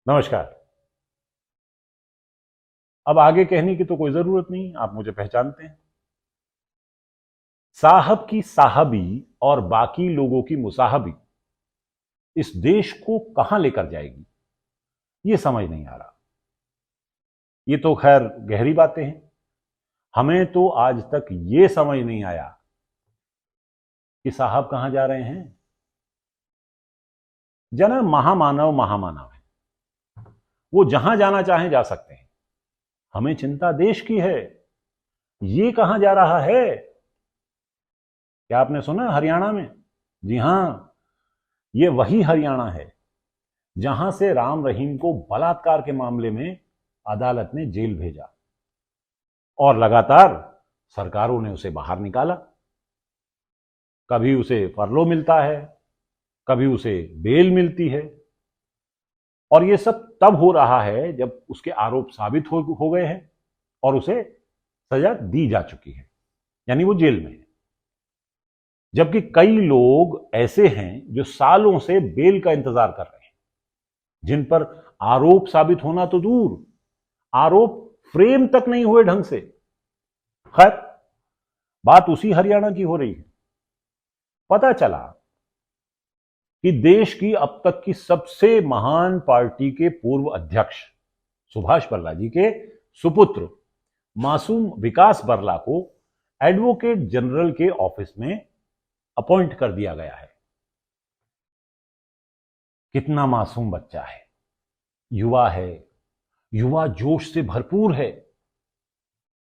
नमस्कार। अब आगे कहने की तो कोई जरूरत नहीं, आप मुझे पहचानते हैं। साहब की साहबी और बाकी लोगों की मुसाहबी इस देश को कहां लेकर जाएगी, ये समझ नहीं आ रहा। ये तो खैर गहरी बातें हैं। हमें तो आज तक ये समझ नहीं आया कि साहब कहां जा रहे हैं। जन महामानव महामानव है, वो जहां जाना चाहें जा सकते हैं। हमें चिंता देश की है, ये कहां जा रहा है। क्या आपने सुना हरियाणा में? जी हां, ये वही हरियाणा है जहां से राम रहीम को बलात्कार के मामले में अदालत ने जेल भेजा और लगातार सरकारों ने उसे बाहर निकाला। कभी उसे फरलो मिलता है, कभी उसे बेल मिलती है, और ये सब तब हो रहा है जब उसके आरोप साबित हो गए हैं और उसे सजा दी जा चुकी है, यानी वो जेल में है। जबकि कई लोग ऐसे हैं जो सालों से बेल का इंतजार कर रहे हैं, जिन पर आरोप साबित होना तो दूर, आरोप फ्रेम तक नहीं हुए ढंग से। खैर, बात उसी हरियाणा की हो रही है। पता चला कि देश की अब तक की सबसे महान पार्टी के पूर्व अध्यक्ष सुभाष बर्ला जी के सुपुत्र मासूम विकास बर्ला को एडवोकेट जनरल के ऑफिस में अपॉइंट कर दिया गया है। कितना मासूम बच्चा है, युवा है, युवा जोश से भरपूर है।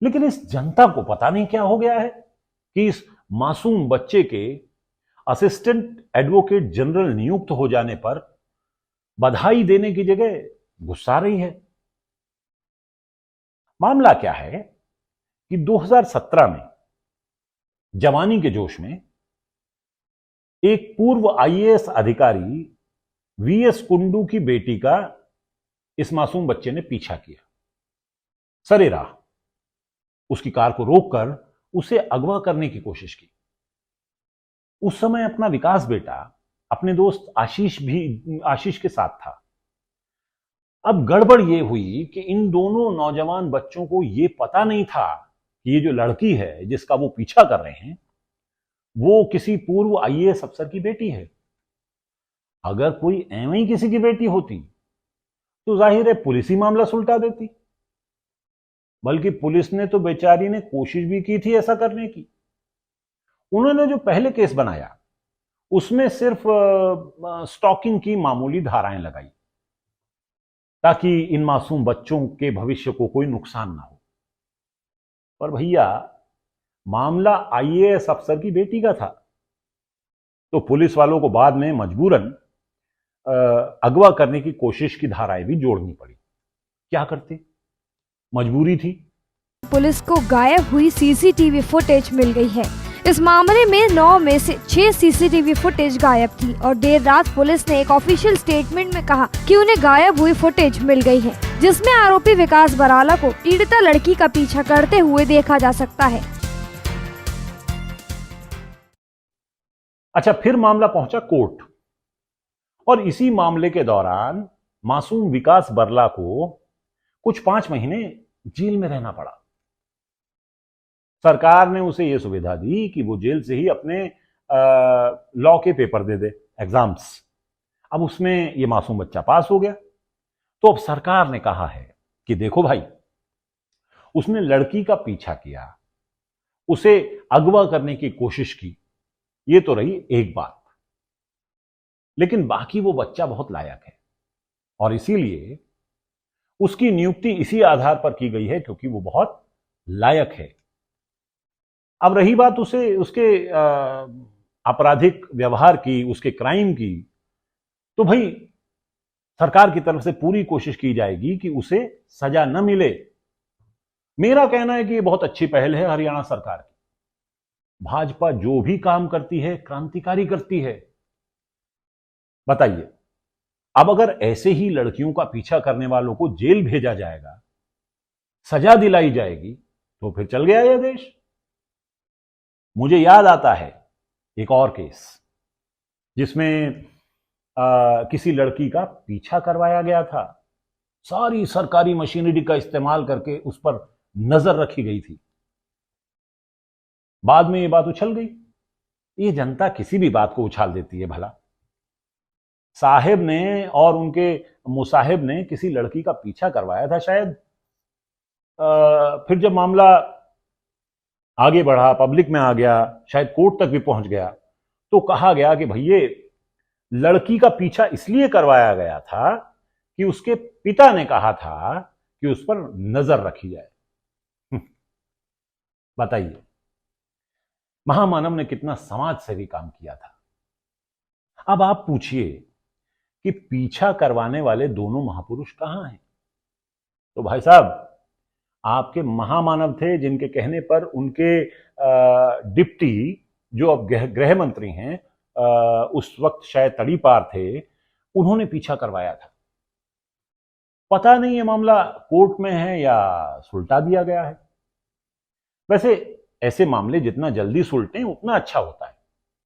लेकिन इस जनता को पता नहीं क्या हो गया है कि इस मासूम बच्चे के असिस्टेंट एडवोकेट जनरल नियुक्त हो जाने पर बधाई देने की जगह गुस्सा रही है। मामला क्या है कि 2017 में जवानी के जोश में एक पूर्व आईएएस अधिकारी वीएस कुंडू की बेटी का इस मासूम बच्चे ने पीछा किया। सरेराह उसकी कार को रोककर उसे अगवा करने की कोशिश की। उस समय अपना विकास बेटा अपने दोस्त आशीष के साथ था। अब गड़बड़ यह हुई कि इन दोनों नौजवान बच्चों को यह पता नहीं था कि ये जो लड़की है जिसका वो पीछा कर रहे हैं, वो किसी पूर्व आईएएस अफसर की बेटी है। अगर कोई एवं ही किसी की बेटी होती तो जाहिर है पुलिस ही मामला सुलटा देती। बल्कि पुलिस ने तो बेचारी ने कोशिश भी की थी ऐसा करने की। उन्होंने जो पहले केस बनाया उसमें सिर्फ स्टॉकिंग की मामूली धाराएं लगाई ताकि इन मासूम बच्चों के भविष्य को कोई नुकसान ना हो। पर भैया, मामला आईएएस अफसर की बेटी का था, तो पुलिस वालों को बाद में मजबूरन अगवा करने की कोशिश की धाराएं भी जोड़नी पड़ी। क्या करते, मजबूरी थी। पुलिस को गायब हुई सीसीटीवी फुटेज मिल गई है। इस मामले में 9 में से 6 सीसीटीवी फुटेज गायब थी और देर रात पुलिस ने एक ऑफिशियल स्टेटमेंट में कहा कि उन्हें गायब हुई फुटेज मिल गई है, जिसमें आरोपी विकास बराला को पीड़िता लड़की का पीछा करते हुए देखा जा सकता है। अच्छा, फिर मामला पहुंचा कोर्ट और इसी मामले के दौरान मासूम विकास बर्ला को कुछ 5 महीने जेल में रहना पड़ा। सरकार ने उसे यह सुविधा दी कि वो जेल से ही अपने लॉ के पेपर दे दे, एग्जाम्स। अब उसमें ये मासूम बच्चा पास हो गया, तो अब सरकार ने कहा है कि देखो भाई, उसने लड़की का पीछा किया, उसे अगवा करने की कोशिश की, ये तो रही एक बात। लेकिन बाकी वो बच्चा बहुत लायक है और इसीलिए उसकी नियुक्ति इसी आधार पर की गई है क्योंकि वो बहुत लायक है। अब रही बात उसे उसके आपराधिक व्यवहार की, उसके क्राइम की, तो भाई सरकार की तरफ से पूरी कोशिश की जाएगी कि उसे सजा न मिले। मेरा कहना है कि ये बहुत अच्छी पहल है हरियाणा सरकार की। भाजपा जो भी काम करती है क्रांतिकारी करती है। बताइए, अब अगर ऐसे ही लड़कियों का पीछा करने वालों को जेल भेजा जाएगा, सजा दिलाई जाएगी, तो फिर चल गया यह देश। मुझे याद आता है एक और केस जिसमें किसी लड़की का पीछा करवाया गया था। सारी सरकारी मशीनरी का इस्तेमाल करके उस पर नजर रखी गई थी। बाद में ये बात उछल गई। ये जनता किसी भी बात को उछाल देती है भला। साहेब ने और उनके मुसाहिब ने किसी लड़की का पीछा करवाया था शायद। फिर जब मामला आगे बढ़ा, पब्लिक में आ गया, शायद कोर्ट तक भी पहुंच गया, तो कहा गया कि भैया लड़की का पीछा इसलिए करवाया गया था कि उसके पिता ने कहा था कि उस पर नजर रखी जाए। बताइए, महामानव ने कितना समाज सेवी काम किया था। अब आप पूछिए कि पीछा करवाने वाले दोनों महापुरुष कहां हैं? तो भाई साहब, आपके महामानव थे जिनके कहने पर उनके डिप्टी, जो अब गृह मंत्री हैं, उस वक्त शायद तड़ीपार थे, उन्होंने पीछा करवाया था। पता नहीं ये मामला कोर्ट में है या सुलटा दिया गया है। वैसे ऐसे मामले जितना जल्दी सुलटें उतना अच्छा होता है।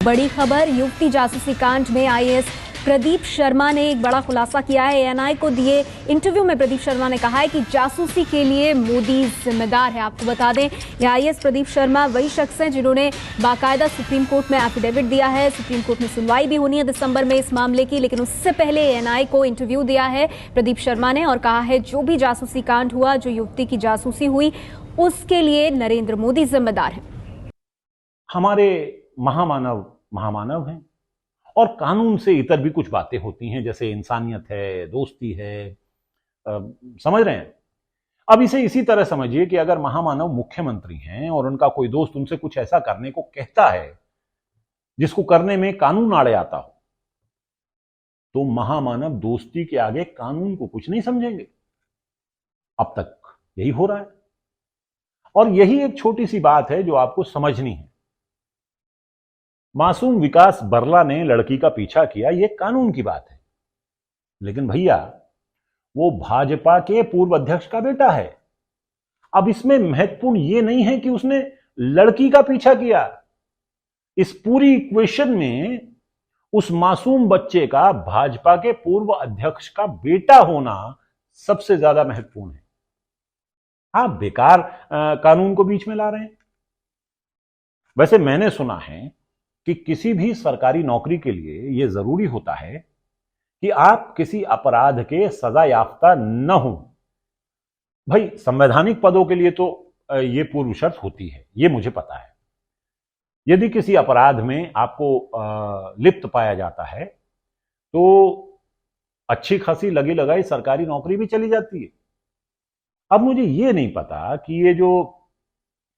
बड़ी खबर, युवती जासूसी कांड में आईएएस प्रदीप शर्मा ने एक बड़ा खुलासा किया है। एएनआई को दिए इंटरव्यू में प्रदीप शर्मा ने कहा है कि जासूसी के लिए मोदी जिम्मेदार है। आपको बता दें, ये आईएएस प्रदीप शर्मा वही शख्स हैं जिन्होंने बाकायदा सुप्रीम कोर्ट में एफिडेविट दिया है। सुप्रीम कोर्ट में सुनवाई भी होनी है दिसंबर में इस मामले की, लेकिन उससे पहले एएनआई को इंटरव्यू दिया है प्रदीप शर्मा ने और कहा है जो भी जासूसी कांड हुआ, जो युवती की जासूसी हुई, उसके लिए नरेंद्र मोदी जिम्मेदार है। हमारे महामानव हैं और कानून से इतर भी कुछ बातें होती हैं, जैसे इंसानियत है, दोस्ती है, समझ रहे हैं। अब इसे इसी तरह समझिए कि अगर महामानव मुख्यमंत्री हैं और उनका कोई दोस्त उनसे कुछ ऐसा करने को कहता है जिसको करने में कानून आड़े आता हो, तो महामानव दोस्ती के आगे कानून को कुछ नहीं समझेंगे। अब तक यही हो रहा है और यही एक छोटी सी बात है जो आपको समझनी है। मासूम विकास बरला ने लड़की का पीछा किया, यह कानून की बात है, लेकिन भैया वो भाजपा के पूर्व अध्यक्ष का बेटा है। अब इसमें महत्वपूर्ण यह नहीं है कि उसने लड़की का पीछा किया। इस पूरी इक्वेशन में उस मासूम बच्चे का भाजपा के पूर्व अध्यक्ष का बेटा होना सबसे ज्यादा महत्वपूर्ण है। आप बेकार कानून को बीच में ला रहे हैं। वैसे मैंने सुना है कि किसी भी सरकारी नौकरी के लिए यह जरूरी होता है कि आप किसी अपराध के सजा याफ्ता न हो। भाई, संवैधानिक पदों के लिए तो यह पूर्व शर्त होती है, यह मुझे पता है। यदि किसी अपराध में आपको लिप्त पाया जाता है तो अच्छी खासी लगी लगाई सरकारी नौकरी भी चली जाती है। अब मुझे यह नहीं पता कि ये जो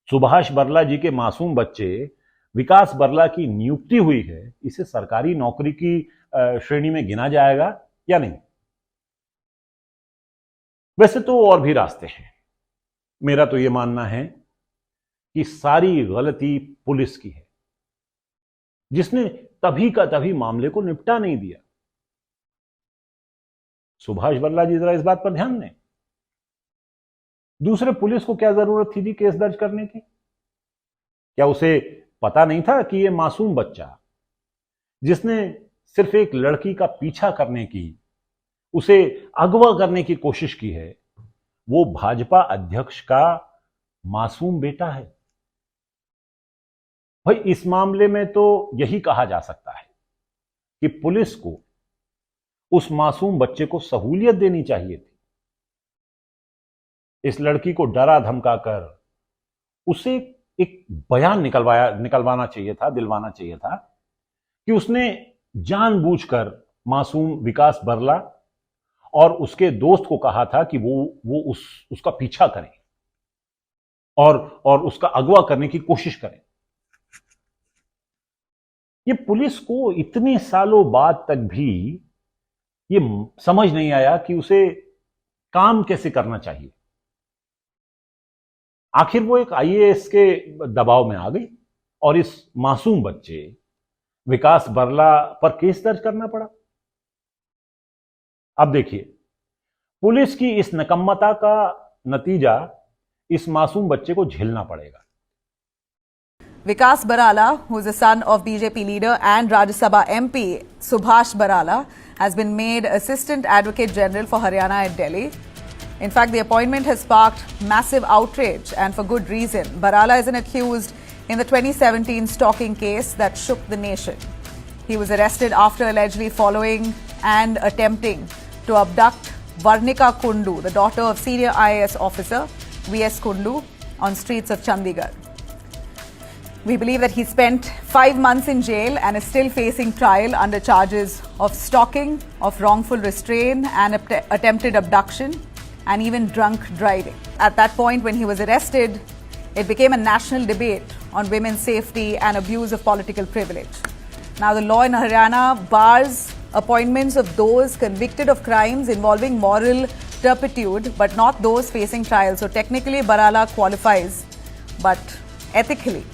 सुभाष बरला जी के मासूम बच्चे विकास बरला की नियुक्ति हुई है, इसे सरकारी नौकरी की श्रेणी में गिना जाएगा या नहीं। वैसे तो और भी रास्ते हैं। मेरा तो यह मानना है कि सारी गलती पुलिस की है, जिसने तभी का तभी मामले को निपटा नहीं दिया। सुभाष बरला जी जरा इस बात पर ध्यान दें। दूसरे, पुलिस को क्या जरूरत थी केस दर्ज करने की? क्या उसे पता नहीं था कि यह मासूम बच्चा, जिसने सिर्फ एक लड़की का पीछा करने की, उसे अगवा करने की कोशिश की है, वो भाजपा अध्यक्ष का मासूम बेटा है? भाई, इस मामले में तो यही कहा जा सकता है कि पुलिस को उस मासूम बच्चे को सहूलियत देनी चाहिए थी। इस लड़की को डरा धमकाकर उसे एक बयान निकलवाना चाहिए था, दिलवाना चाहिए था कि उसने जानबूझकर मासूम विकास बरला और उसके दोस्त को कहा था कि वो उसका पीछा करें और उसका अगवा करने की कोशिश करें। ये पुलिस को इतने सालों बाद तक भी ये समझ नहीं आया कि उसे काम कैसे करना चाहिए। आखिर वो एक आईएएस के दबाव में आ गई और इस मासूम बच्चे विकास बरला पर केस दर्ज करना पड़ा। अब देखिए, पुलिस की इस नकम्मता का नतीजा इस मासूम बच्चे को झेलना पड़ेगा। Vikas Barala, who is the son of BJP leader and Rajya Sabha MP Subhash Barala, has been made Assistant Advocate General for Haryana at Delhi. In fact, the appointment has sparked massive outrage, and for good reason. Barala is an accused in the 2017 stalking case that shook the nation. He was arrested after allegedly following and attempting to abduct Varnika Kundu, the daughter of senior IAS officer V.S. Kundu, on streets of Chandigarh. We believe that he spent 5 months in jail and is still facing trial under charges of stalking, of wrongful restraint and attempted abduction, and even drunk driving. At that point, when he was arrested, it became a national debate on women's safety and abuse of political privilege. Now, the law in Haryana bars appointments of those convicted of crimes involving moral turpitude, but not those facing trial. So technically, Barala qualifies, but ethically,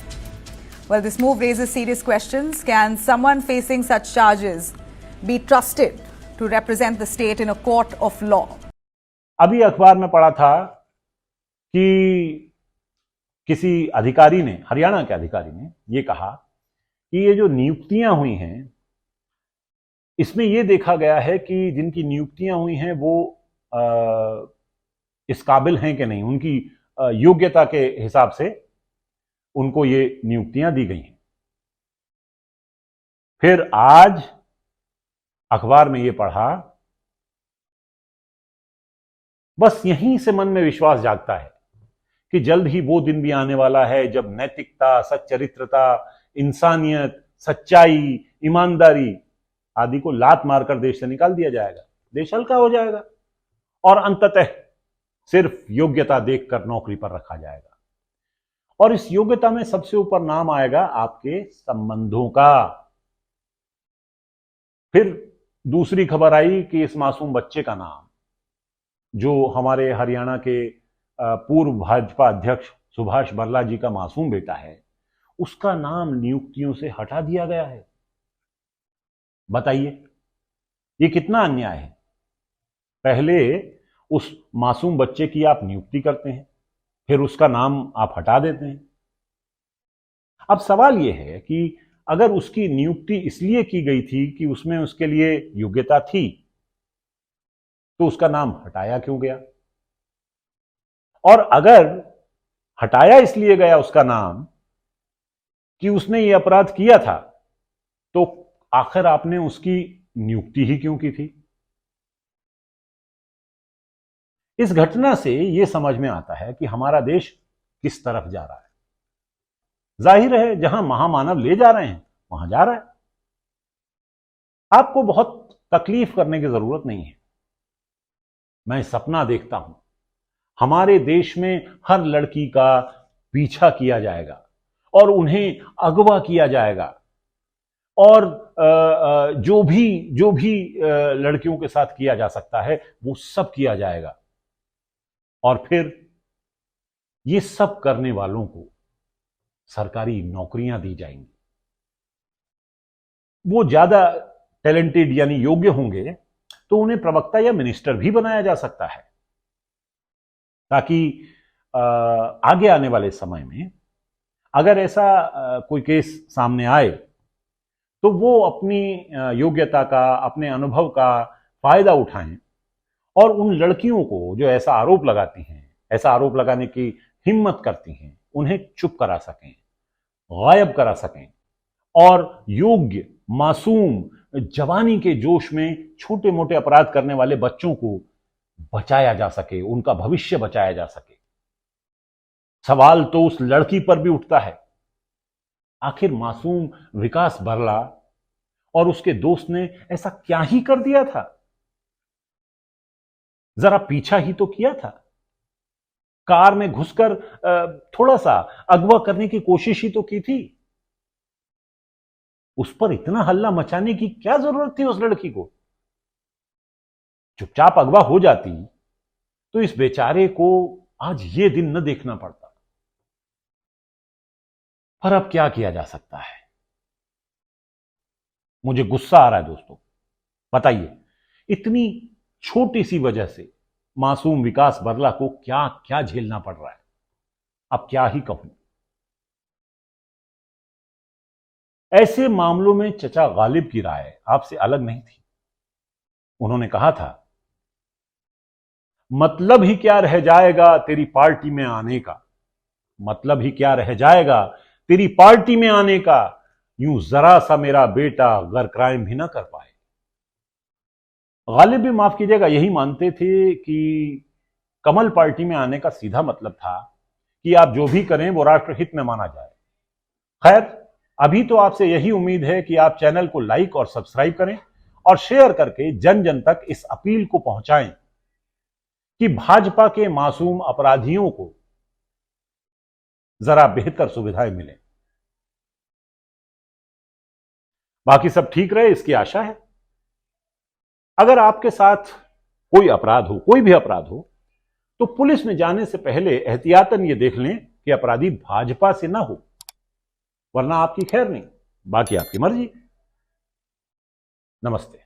well, this move raises serious questions. Can someone facing such charges be trusted to represent the state in a court of law? अभी अखबार में पढ़ा था कि किसी अधिकारी ने, हरियाणा के अधिकारी ने यह कहा कि ये जो नियुक्तियां हुई हैं, इसमें यह देखा गया है कि जिनकी नियुक्तियां हुई हैं वो इस काबिल हैं कि नहीं, उनकी योग्यता के हिसाब से उनको ये नियुक्तियां दी गई हैं। फिर आज अखबार में ये पढ़ा, बस यहीं से मन में विश्वास जागता है कि जल्द ही वो दिन भी आने वाला है जब नैतिकता, सच्चरित्रता, इंसानियत, सच्चाई, ईमानदारी आदि को लात मारकर देश से निकाल दिया जाएगा, देश हल्का हो जाएगा और अंततः सिर्फ योग्यता देखकर नौकरी पर रखा जाएगा। और इस योग्यता में सबसे ऊपर नाम आएगा आपके संबंधों का। फिर दूसरी खबर आई कि इस मासूम बच्चे का नाम, जो हमारे हरियाणा के पूर्व भाजपा अध्यक्ष सुभाष बरला जी का मासूम बेटा है, उसका नाम नियुक्तियों से हटा दिया गया है। बताइए ये कितना अन्याय है। पहले उस मासूम बच्चे की आप नियुक्ति करते हैं, फिर उसका नाम आप हटा देते हैं। अब सवाल यह है कि अगर उसकी नियुक्ति इसलिए की गई थी कि उसमें उसके लिए योग्यता थी, तो उसका नाम हटाया क्यों गया? और अगर हटाया इसलिए गया उसका नाम कि उसने ये अपराध किया था, तो आखिर आपने उसकी नियुक्ति ही क्यों की थी? इस घटना से यह समझ में आता है कि हमारा देश किस तरफ जा रहा है। जाहिर है जहां महामानव ले जा रहे हैं वहां जा रहा है। आपको बहुत तकलीफ करने की जरूरत नहीं है। मैं सपना देखता हूं हमारे देश में हर लड़की का पीछा किया जाएगा और उन्हें अगवा किया जाएगा, और जो भी लड़कियों के साथ किया जा सकता है वो सब किया जाएगा। और फिर ये सब करने वालों को सरकारी नौकरियां दी जाएंगी। वो ज्यादा टैलेंटेड यानी योग्य होंगे तो उन्हें प्रवक्ता या मिनिस्टर भी बनाया जा सकता है, ताकि आगे आने वाले समय में अगर ऐसा कोई केस सामने आए तो वो अपनी योग्यता का, अपने अनुभव का फायदा उठाएं और उन लड़कियों को जो ऐसा आरोप लगाती हैं, ऐसा आरोप लगाने की हिम्मत करती हैं, उन्हें चुप करा सकें, गायब करा सकें, और योग्य, मासूम, जवानी के जोश में छोटे मोटे अपराध करने वाले बच्चों को बचाया जा सके, उनका भविष्य बचाया जा सके। सवाल तो उस लड़की पर भी उठता है, आखिर मासूम विकास बरला और उसके दोस्त ने ऐसा क्या ही कर दिया था? जरा पीछा ही तो किया था, कार में घुसकर थोड़ा सा अगवा करने की कोशिश ही तो की थी। उस पर इतना हल्ला मचाने की क्या जरूरत थी उस लड़की को? चुपचाप अगवा हो जाती तो इस बेचारे को आज ये दिन न देखना पड़ता। पर अब क्या किया जा सकता है? मुझे गुस्सा आ रहा है दोस्तों। बताइए, इतनी छोटी सी वजह से मासूम विकास बरला को क्या क्या झेलना पड़ रहा है? अब क्या ही कहूं। ऐसे मामलों में चचा गालिब की राय आपसे अलग नहीं थी। उन्होंने कहा था, मतलब ही क्या रह जाएगा तेरी पार्टी में आने का, मतलब ही क्या रह जाएगा तेरी पार्टी में आने का, यूं जरा सा मेरा बेटा अगर क्राइम भी ना कर पाए। गालिब भी, माफ कीजिएगा, यही मानते थे कि कमल पार्टी में आने का सीधा मतलब था कि आप जो भी करें वो राष्ट्रहित में माना जाए। खैर, अभी तो आपसे यही उम्मीद है कि आप चैनल को लाइक और सब्सक्राइब करें और शेयर करके जन जन तक इस अपील को पहुंचाएं कि भाजपा के मासूम अपराधियों को जरा बेहतर सुविधाएं मिलें। बाकी सब ठीक रहे, इसकी आशा है। अगर आपके साथ कोई अपराध हो, कोई भी अपराध हो, तो पुलिस में जाने से पहले एहतियातन ये देख लें कि अपराधी भाजपा से ना हो, वरना आपकी खैर नहीं, बाकी आपकी मर्जी। नमस्ते।